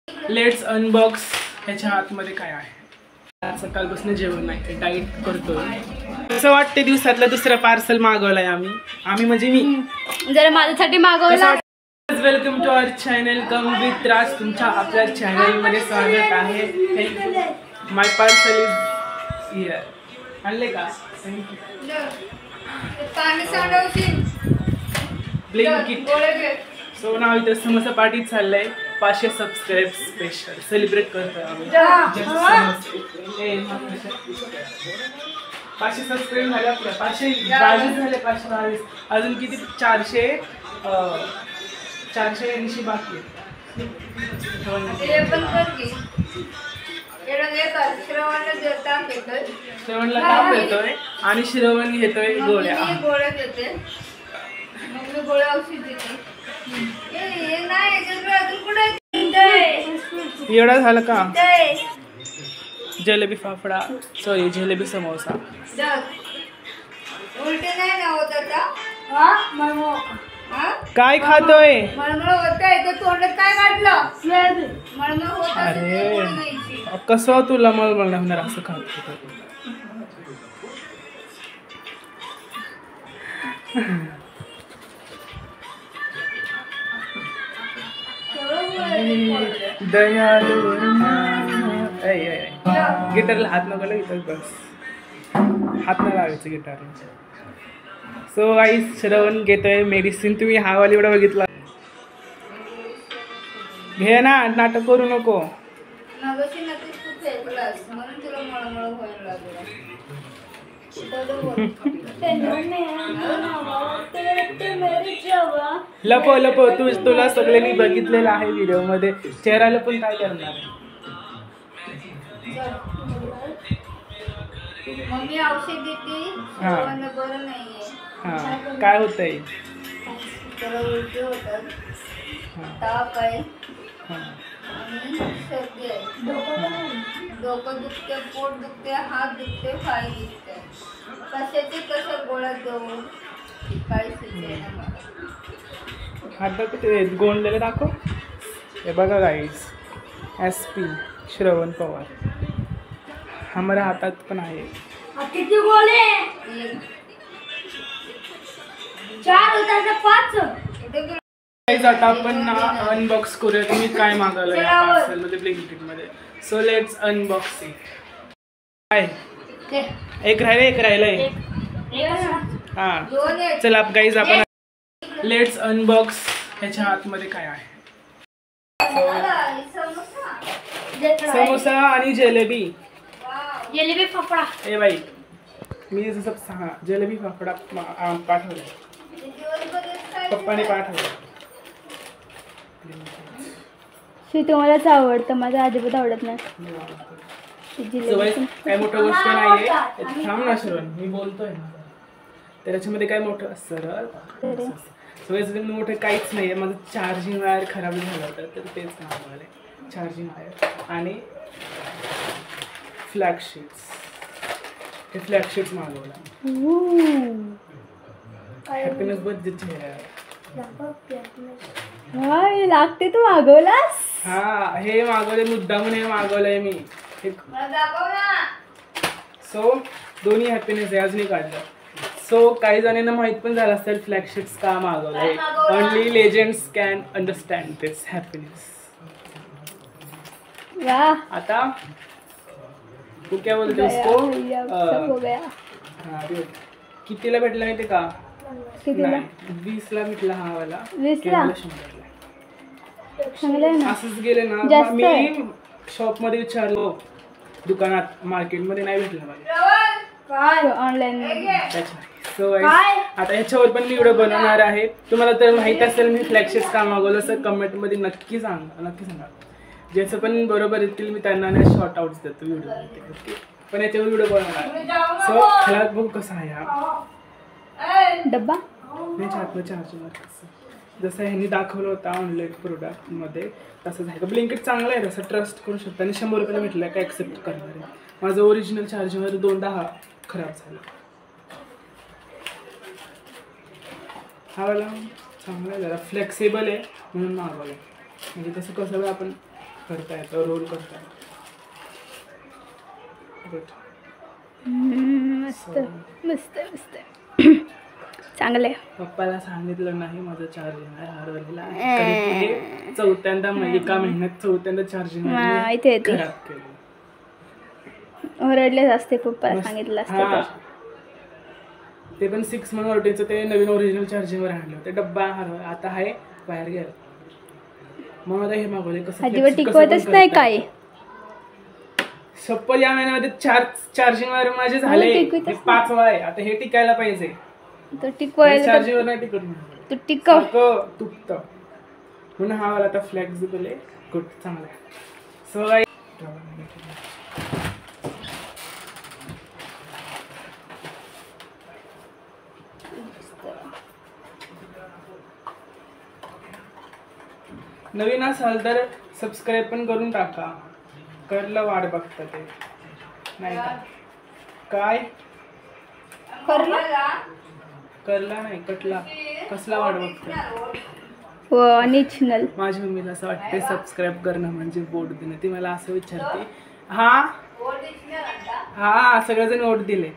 Let's unbox ह्याच्या आतमध्ये काय आहे. सकाळपासून जेवण नाही, डाईट करतोय. असं वाटते दिवसातलं दुसरं पार्सल मागवलंय आम्ही म्हणजे मी जरा माझ्यासाठी मागवलं. Welcome to our channel come with Raj. तुमच्या आपल्या चॅनलमध्ये स्वागत आहे. My parcel is here. आणले का? ब्लिंकिट. सो नाव इथं समोसा पार्टी चाललंय. 500 सबस्क्राईब स्पेशल सेलिब्रेट करतोय आम्ही. 500 सबस्क्राईब झाले आपल्या. 522 झाले. 522 अजून किती? 480 बाकी आहे. श्रवणला ताप येतोय आणि श्रवण घेतोय गोळ्या. एवढा झालं का? जलेबी फाफडा, सॉरी जलेबी समोसा. काय खातोय? अरे कसं तुला मळमळ होणार असं खात? दयालू गिटारला हात नको लावायचा, बस हात नाही लावायचं गिटारला. सो गाईस श्रवण घेतोय मेडिसिन. तुम्ही हा वाली एवढा बघितला घे ना, नाटक करू नको. लपो लपो तुला सगळ्यांनी बघितलेलं आहे व्हिडिओ मध्ये. चेहऱ्याला पण काय करणार? मम्मी औषध देते. बरं नाहीये. हा काय होतंय? त्याला उलटी होतात, ताप आहे आणि सर्दी आहे. डोकं दुखते, पोट दुखते, हात दुखते, पाय दुखते. कशाचे कसं गोळ्या देऊ काय सुचेना मला. आता ते गोंडलेलं दाखव. हे बघा गाईस, SP श्रवण पवार हमारा हातात पण आहे. किती गोळे? 4 होतात 5. आता आपण अनबॉक्स करूया. तुम्ही काय मागवलं या पार्सल मध्ये ब्लिंकिट मध्ये. So let's unbox it. काय एक राहिलंय. हा चला गाईज आपण लेट्स अनबॉक्स ह्याच्या आतमध्ये काय आहे. समोसा आणि जलेबी फाफडा. ए बाई मी जसं जलेबी फाफडा पाठवलं, पप्पाने पाठवलं. तुम्हालाच आवडतं, माझं अजिबात आवडत नाही. काय मोठं गोष्ट नाहीये. थांब ना श्रवण, मी बोलतोय ना. त्याच्यामध्ये काय मोठं सरळ सवय मोठं काहीच नाहीये. माझं चार्जिंग वायर खराब झालं होतं तर तेच मागवलंय. चार्जिंग वायर आणि फ्लॅगशीट्स. हे फ्लॅगशीट्स मागवलं. हॅपीनेस बर्थडे लागते. तू मागवलास? हा हे मागवले मुद्दामून. हे मागवलंय मी. सो दोन्ही हॅपीनेस आहे. अजूनही काढलं. सो काही जणांना माहित पण झालं असेल फ्लॅगशिप्स का मागवलंय. Only legends can understand this happiness. आता तू क्या बोलते उसको? कितीला भेटला माहिती का? 20ला भेटला हा वाला. 20ला? 100ला. असंच गेले ना. मी शॉप मध्ये विचारलो, दुकानात मार्केटमध्ये नाही भेटलं मला. ऑनलाईन. सो आता ह्याच्यावर पण मी व्हिडिओ बनवणार आहे. तुम्हाला तर माहित असेल मी फ्लॅगशिप्स का मागवलं असं कमेंट मध्ये नक्की सांगा. ज्याचं पण बरोबर येतील मी त्यांना शॉर्ट आउट देतो व्हिडिओ. पण याच्यावर व्हिडिओ बनवणार. सो ह्याला बघू कसा आहे हा डब्बा. चार्जिंग जसं ह्यांनी दाखवलं होतं ऑनलाईन प्रोडक्टमध्ये तसंच आहे. ब्लिंकिट चांगलं आहे, तसं ट्रस्ट करू शकता. आणि 100 रुपयाला भेटलं काय ॲक्सेप्ट करणार आहे. माझं ओरिजिनल चार्जिंगवर 2 खराब झालं. हा वाला चांगला आहे, जरा फ्लेक्सिबल आहे म्हणून मागवलं. म्हणजे तसं कसं आपण करता येतं, रोल करता येतं. गुड. मस्त मस्त मस्त चांगलंय. पप्पाला सांगितलं नाही माझं चार्जिंग आहे हरवलेला. चौथ्यांदा एका महिन्यात चौथ्यांदा चार्जिंग इथे खराब केलं. ओरडलेच असते पप्पाला सांगितलं असतं तर. ते पण 6 मंथ वॉरंटीचं ते नवीन ओरिजिनल चार्जिंगवर आणलं ते डब्बा हरवला. आता आहे बाहेर गेला मग आता हे मागवले. कसं अजिबात टिकवतच नाही काय. चप्पल या महिन्यामध्ये 4 चार्जिंग वायर माझे झाले. 5वा आहे आता. हे टिकायला पाहिजे. तो टिकवायला चार्जिंग वर नाही टिकत. तू टिकव तुटतं म्हणून हा वाला आता फ्लेक्सिबल आहे. गुड चांगला आहे. सो नवीन असाल तर सबस्क्राईब पण करून टाका. करला वाट बघता ते नाही का? काय करला नाही कटला कसला वाट बघता? निचनल. माझ्या मम्मीला असं वाटते सबस्क्राईब करणं म्हणजे वोट देणं. ती मला असं विचारते. हा सगळेजण वोट दिले.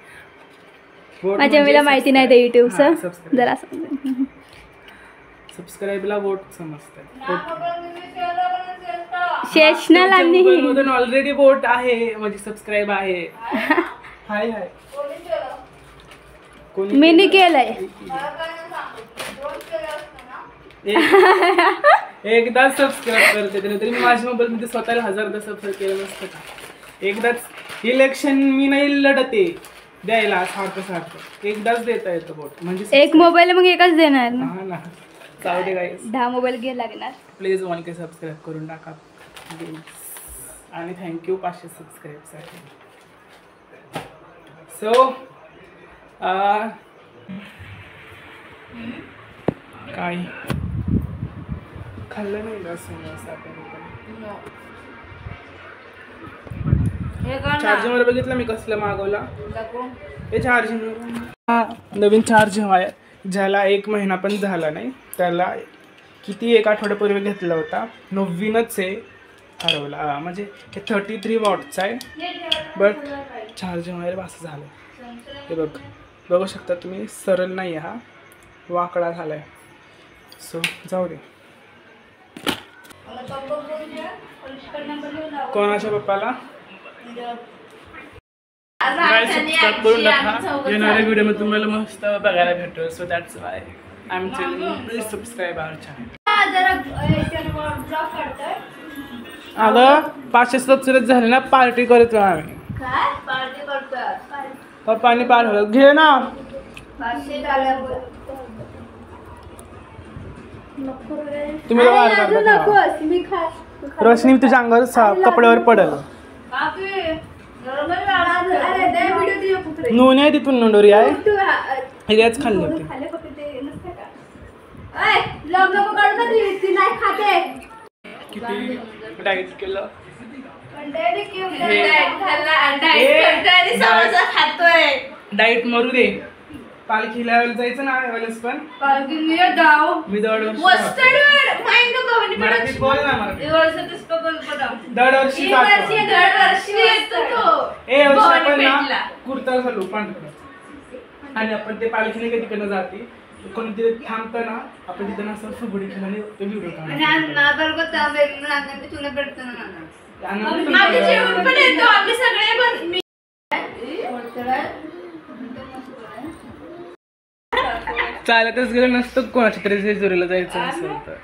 माझ्या मम्मीला माहिती नाही ते युट्यूबचं. जरा सबस्क्राईबला वोट समजतात. शेषनल आणि ऑलरेडी वोट आहे म्हणजे सबस्क्राईब आहे. हाय हाय मी केलंय. एकदा सबस्क्राईब करते तरी मी माझ्या मोबाईल मध्ये स्वतःला 1000दा सबस्क्राईब केलं नसतं का? एकदाच इलेक्शन मी नाही लढते द्यायला सारखं एकदाच देता येतं वोट म्हणजे एक मोबाईल मग एकच देणार ना. हा ना. चालते गाईस 10 मोबाईल घे लागणार. प्लीज 1K सबस्क्राईब करून टाका आणि थँक्यू 500 सबस्क्राईबसाठी. सो काय खाल्लं नाही का समोसा? चार्जिंगवर बघितलं मी कसलं मागवला. हे चार्जिंग नवीन चार्जिंग वायर ज्याला 1 महिना पण झाला नाही त्याला किती 1 आठवड्यापूर्वी घेतला होता. नवीनच आहे हरवला. म्हणजे हे 33 वॉटचा आहे बट चार्जिंग वायर असं झालं. हे बघू शकता तुम्ही. सरळ नाही हा वाकडा झालाय. सो जाऊ दे. कोणाच्या पप्पाला सबस्क्राईब करून टाका. येणाऱ्या व्हिडिओमध्ये तुम्हाला मस्त बघायला भेटेल. So that's why I am telling please subscribe our channel. अगं 500 सबस्क्राईब झाले ना पार्टी करतो आम्ही. पप्पानी पाठवलं घे ना. तुम्ही रोशनी तुझ्या अंगावर कपड्यावर पडल. नोनी आहे तिथून नोंडोरी आहे. हिऱ्याच खाल्ली होती. किती डाएट केलं. डाएट मरू दे. पालखीला जायचं ना वेळेस पण मी दरवर्षी बोल ना दरवर्षी आपण ना कुर्ता घालू पांढरा आणि आपण ते पालखीने कधी तिकडनं जाते कोणी तिथे थांबतं ना आपण तिथं असं फुगडी खेळाने ते व्हिडिओ चालतच गेलं नसतं कोणाच्या तरी जेजुरीला जायचं असेल तर.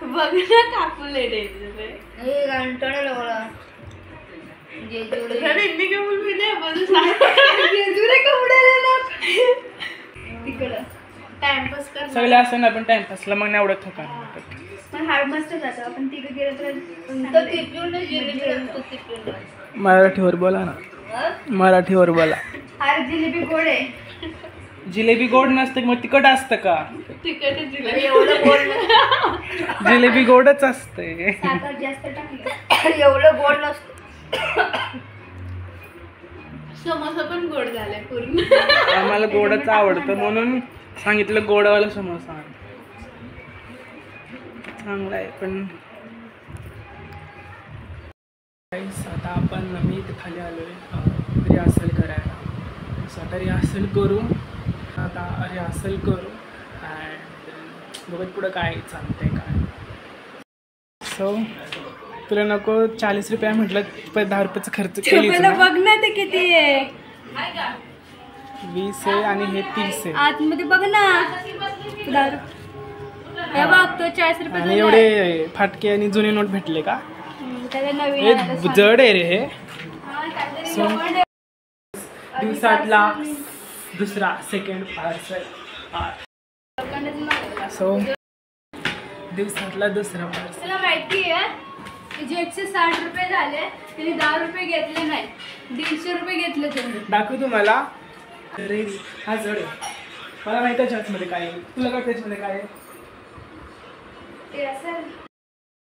सगळे असं ना आपण टाइमपासला मग नाही एवढं थकान मराठीवर बोला ना. मराठीवर बोला. जिलेबी गोड आहे. जिलेबी गोड नसते मग तिखट असतं का? जिलेबी गोडच असते. एवढं गोड नसतं. समोसा पण गोड झालाय पूर्ण. आम्हाला गोडच आवडतं म्हणून सांगितलं गोडवाला समोसा. चांगला आहे पण आता आपण मी इथे खाली आलो आहे रिहर्सल करायला. सो आता रिहर्सल करू अँड बघत पुढं काय चालतंय काय. सो तुला नको 40 रुपये म्हटलं पण 10 रुपयाचा खर्च केली बघ ना ते किती आहे. 20 आहे आणि हे 30 आहे. आतमध्ये बघ ना हे बघ तो 40 रुपये आणि एवढे फाटके आणि जुने नोट भेटले का. त्याला हे नवीन जड आहे रे हे. सो दिवसातला दुसरा सेकंड पार्सल. सो दिवसातला दुसरा पार्सल. तुला माहिती आहे जे 160 रुपये झाले त्यांनी 10 रुपये घेतले नाही, 150 रुपये घेतले त्यांनी. दाखव तुम्हाला. अरे हा जड आहे. मला माहिती आहे ह्याच्यामध्ये काय आहे. तुला काय त्याच्यामध्ये काय आहे.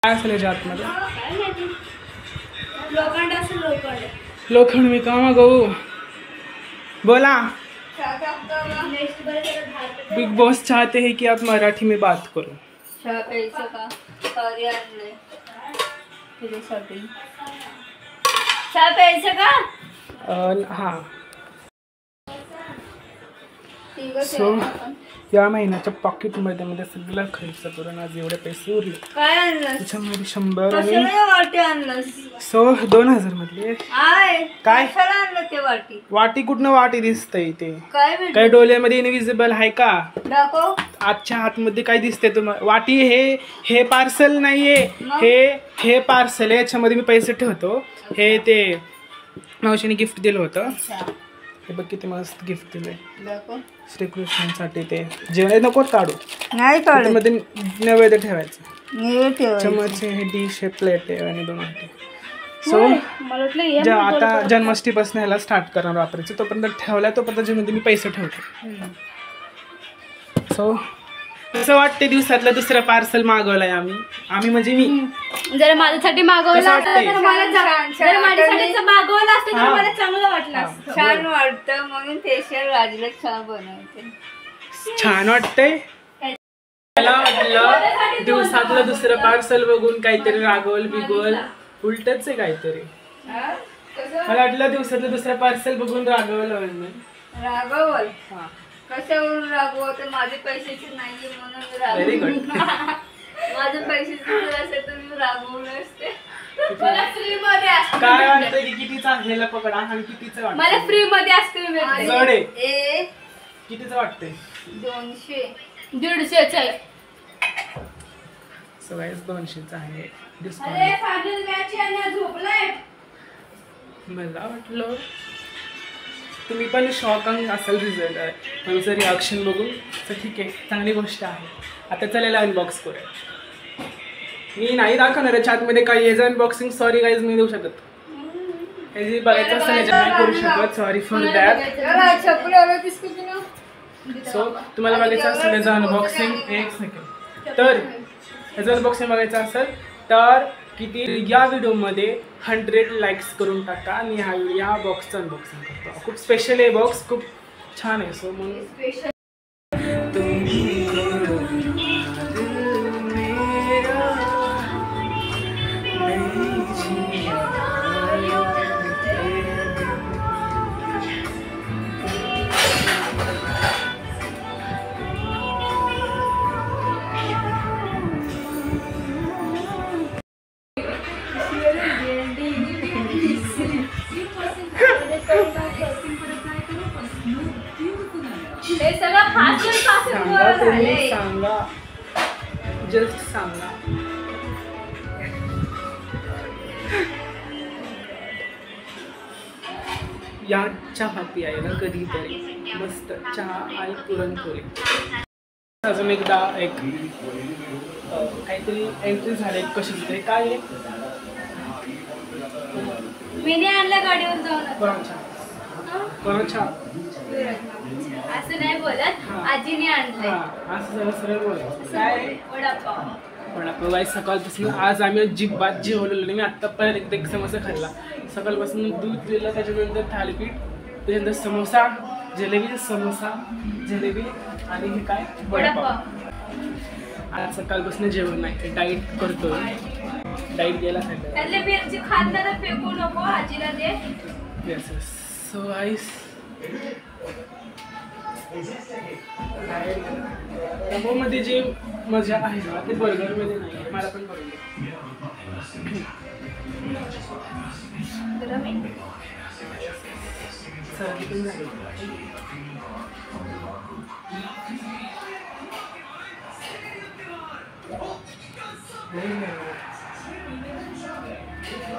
काय असेल याच्या आतमध्ये. लोखंड असेल. लोखंड मी का मागवू. बोला. बिग बॉस चाहते हैं कि आप मराठी में बात करो. हाँ. सो या महिन्याच्या पॉकेटमध्ये मध्ये सगळं खर्च करून आज एवढे पैसे उरले. काय आणलं त्याच्यामध्ये 100 आणि वाटी आणलं. सो 2000 मधले काय आणलं ते वाटी. वाटी कुठनं वाटी दिसतंय ते काय काय डोळ्यामध्ये इनविजिबल आहे का. दाखव. आजच्या हातमध्ये काय दिसतंय तुम्हाला. वाटी हे पार्सल नाहीये. हे पार्सल आहे. याच्यामध्ये मी पैसे ठेवतो. हे ते मावशीने गिफ्ट दिलं होतं. हे बघ किती मस्त गिफ्ट दिलंय श्रीकृष्णांसाठी. ते जेवण नको काढू. नाही मध्ये नैवेद्य ठेवायचं. चमच हे डिश हे प्लेट आहे आणि 2 वाटी. सो आता जन्माष्टमीपासून ह्याला स्टार्ट करणार वापरायचं. तोपर्यंत ठेवला तोपर्यंत जेमध्ये मी पैसे ठेवतो. सो असं वाटते दिवसातलं दुसरं पार्सल मागवलंय आम्ही म्हणजे मी. जर माझ्यासाठी मागवलं असतं तर माझ्यासाठी मागवलं असतं तर मला चांगलं वाटलं असतं. छान वाटतं म्हणून फेशियल राजला छान बनवते. छान वाटतंय. मला वाटलं दिवसातलं दुसरं पार्सल बघून काहीतरी रागवल बिगवल. उलटच आहे काहीतरी. मला वाटलं दिवसातलं दुसरं पार्सल बघून रागवलं. रागवल कशावरून रागवत. माझे पैशाचे नाहीये म्हणून व्हेरी गुड. माझे पैशाचे असेल तर मी रागवले असते. मला फ्री मध्ये असते. काय वाटतं की कितीचा ह्याला पकडा आणि कितीचं वाटतं. मला फ्री मध्ये असते. जड आहे. कितीचं वाटतंय. 200 150 आहे. सो गाइस 200चं आहे डिस्काउंट. अरे फायनल मॅच आहे झोपलाय. मला वाटलं तुम्ही पण शॉक असेल रिझल्ट तुमचं रिॲक्शन बघून. तर ठीक आहे चांगली गोष्ट आहे. आता चलेला अनबॉक्स करूया. मी नाही दाखवणार आहे आतमध्ये काही याचं अनबॉक्सिंग. सॉरी गाईज मी देऊ शकत. हे जे बघायचं असेल याच्यात नाही करू शकत. Sorry for that. सो तुम्हाला बघायचं असेल याचं अनबॉक्सिंग. 1 सेकंड. तर याचं अनबॉक्सिंग बघायचं असेल तर किती या व्हिडिओमध्ये 100 लाईक्स करून टाका आणि ह्या बॉक्सचं अनबॉक्सिंग करतो. खूप स्पेशल आहे बॉक्स. खूप छान आहे. सो म्हणून हे सगळं सांगा जस्ट सांगा. या चहा प्यायला कधीतरी मस्त चहा आणि पुरणपोळी. अजून एकदा काहीतरी एंट्री झाली कशी तरी. काय आहे मी नाही आणलं गाडीवर जाऊन. कोणाच्या असं नाही बोलत. आजीने आणलंय. असं सरळ बोलायचं. काय वडापाव. वडापाव गाईस सकाळपासून आज आम्ही अजिबात जेवलेलो नाही. मी आत्ता पहिला एक समोसा खाल्ला. सकाळपासून दूध दिलं त्याच्यानंतर थालीपीठ त्याच्यानंतर समोसा जलेबी समोसा जलेबी आणि हे काय वडापाव. आज सकाळपासून जेवण नाही. डाईट करतोय. डाईट गेला त्यातले मिरची खाल्लं तर फेकून भाजीला दे. Yes yes. सो आईस मध्ये जी मजा आहे ना ते बर्गरमध्ये नाही. मला पण करून दे. सर्दी पण झाली.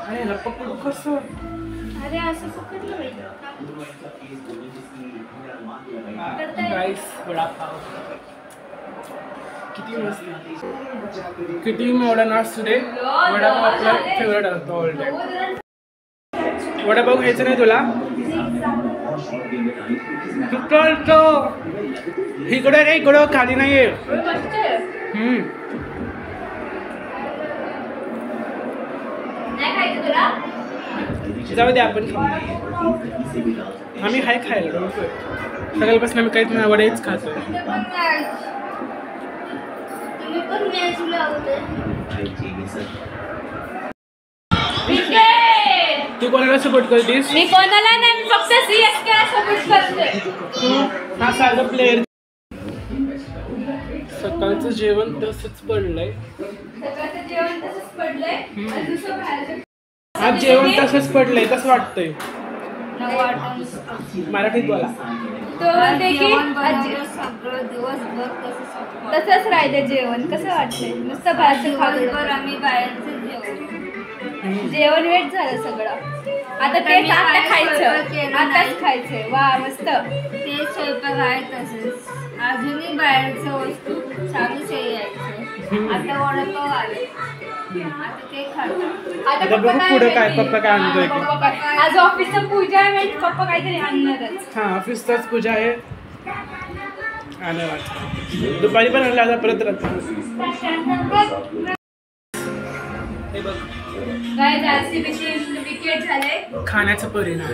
अरे ह्याला पकडू कसं? अरे असं पकडलं पाहिजे. राईस वडापाव किती मस्त. किती मॉडर्न असू दे वडापाव आपला फेवरेट असतो ऑल टाइम. वडापाव खायचं नाही तुला? इकडे रे इकडं खाली नाहीये. जाऊ दे आपण आम्ही हाय खायला सकाळपासून आम्ही काहीच नाही वडेच खातोय. तू कोणाला सपोर्ट करतेस? मी कोणाला नाही, मी फक्त CSK ला सपोर्ट करते. तू हा साधा प्लेअर. सकाळचं जेवण तसंच पडलंय. सकाळचं जेवण तसंच पडलंय. आज जेवण तसंच पडलंय. कसं वाटतंय? मराठीत बोला. तसंच राहते जेवण. कसं वाटतंय? नुसतं बाहेरचं खाल्लं. आम्ही बाहेरचं जेवण वेट झालं सगळं. आता तेच आता खायचं. आताच खायचंय. वा मस्त. ते स्वयंपाक आहे तसंच. अजूनही बाहेरचं वस्तू चालूच यायचं. आता वडापाव आले. आता ते खातो. आता पुढे काय पप्पा काय आणतोय? आज ऑफिसचं पूजा आहे. पप्पा काहीतरी आणणारच. हा ऑफिसचाच पूजा आहे. आणि दुपारी पण आणला. आता परत हे बघ विकेट झाले. खाण्याचा परिणाम.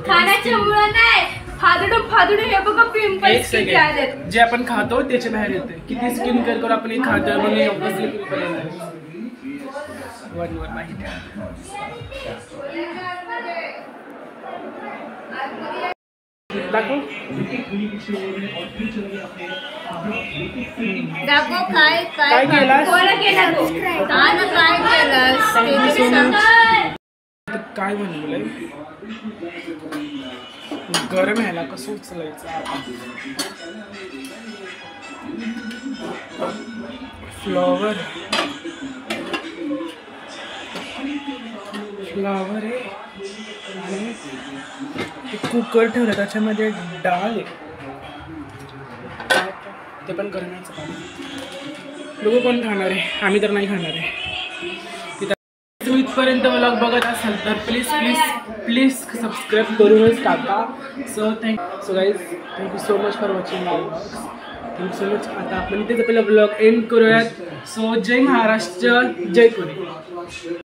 खाण्याच्या मुळे नाही. फादडू हे बघा पिंपल्स किती आलेत. जे आपण खातो त्याच्या बाहेर येते. किती स्किन केअर करून आपण हे खातो म्हणून ऑब्विसली पिंपल येणार. वर माहिती दाखव काय केलास? काय म्हणलं गरम ह्याला कसं उचलायचं? फ्लॉवर आहे आणि कुकर ठेवलं त्याच्यामध्ये डाळ आहे. ते पण करण्याचं काम. लोक कोण खाणार आहे? आम्ही तर नाही खाणार आहे. तुम्ही इथपर्यंत व्लॉग बघत असाल तर प्लीज सबस्क्राईब करूनच टाका. So guys thank you so much for watching my vlogs. Thank you so much. आता आपण इथेच आपला ब्लॉग एंड करूयात. सो जय महाराष्ट्र, जय पुणे.